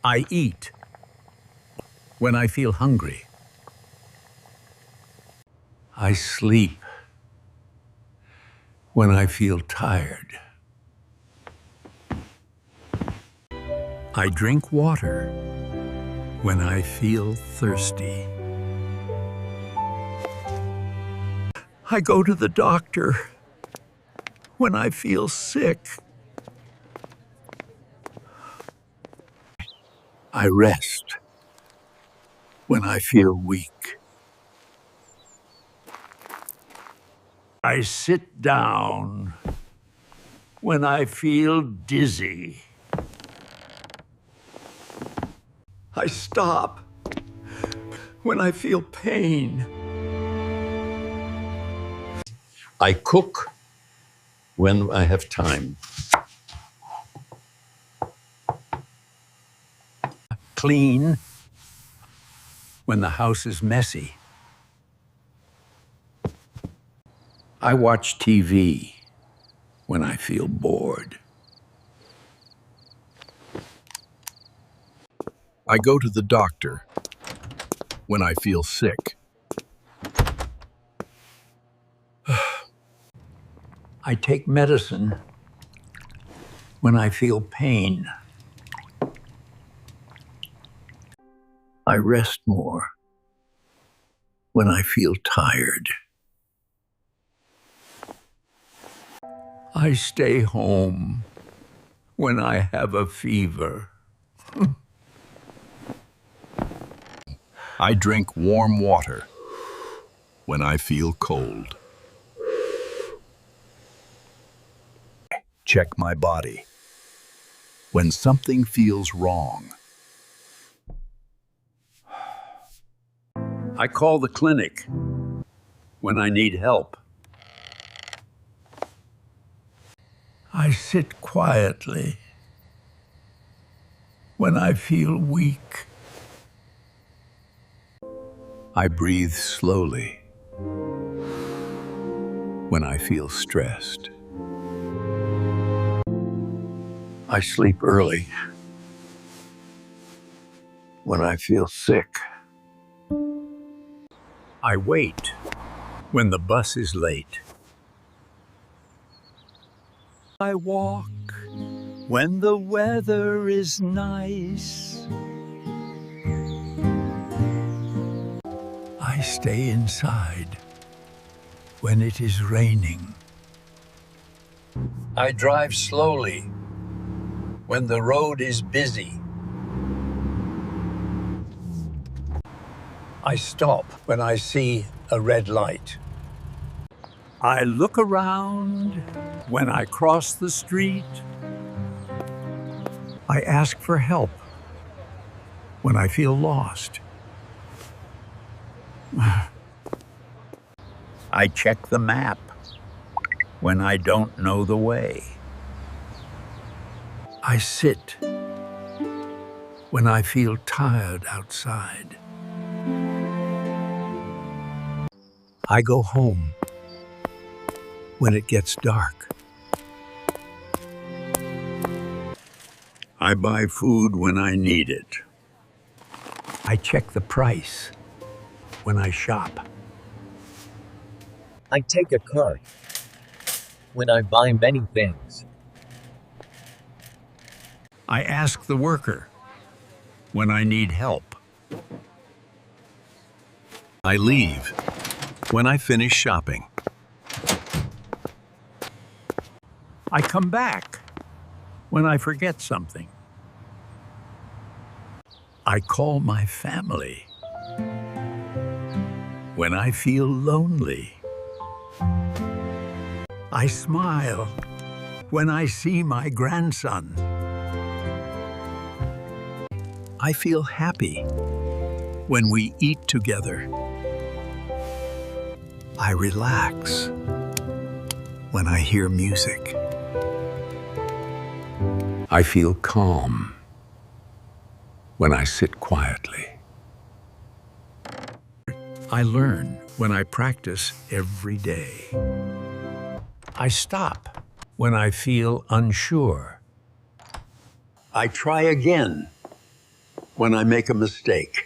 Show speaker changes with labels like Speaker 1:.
Speaker 1: I eat when I feel hungry. I sleep when I feel tired. I drink water when I feel thirsty. I go to the doctor when I feel sick. I rest when I feel weak. I sit down when I feel dizzy. I stop when I feel pain. I cook when I have time. Clean when the house is messy. I watch TV when I feel bored.
Speaker 2: I go to the doctor when I feel sick.
Speaker 1: I take medicine when I feel pain. I rest more when I feel tired. I stay home when I have a fever.
Speaker 2: I drink warm water when I feel cold. Check my body when something feels wrong.
Speaker 1: I call the clinic when I need help. I sit quietly when I feel weak. I breathe slowly when I feel stressed. I sleep early when I feel sick. I wait when the bus is late. I walk when the weather is nice. I stay inside when it is raining. I drive slowly when the road is busy. I stop when I see a red light. I look around when I cross the street. I ask for help when I feel lost. I check the map when I don't know the way. I sit when I feel tired outside. I go home when it gets dark. I buy food when I need it. I check the price when I shop.
Speaker 3: I take a cart when I buy many things.
Speaker 1: I ask the worker when I need help.
Speaker 2: I leave when I finish shopping.
Speaker 1: I come back when I forget something. I call my family when I feel lonely. I smile when I see my grandson. I feel happy when we eat together. I relax when I hear music. I feel calm when I sit quietly. I learn when I practice every day. I stop when I feel unsure. I try again When I make a mistake.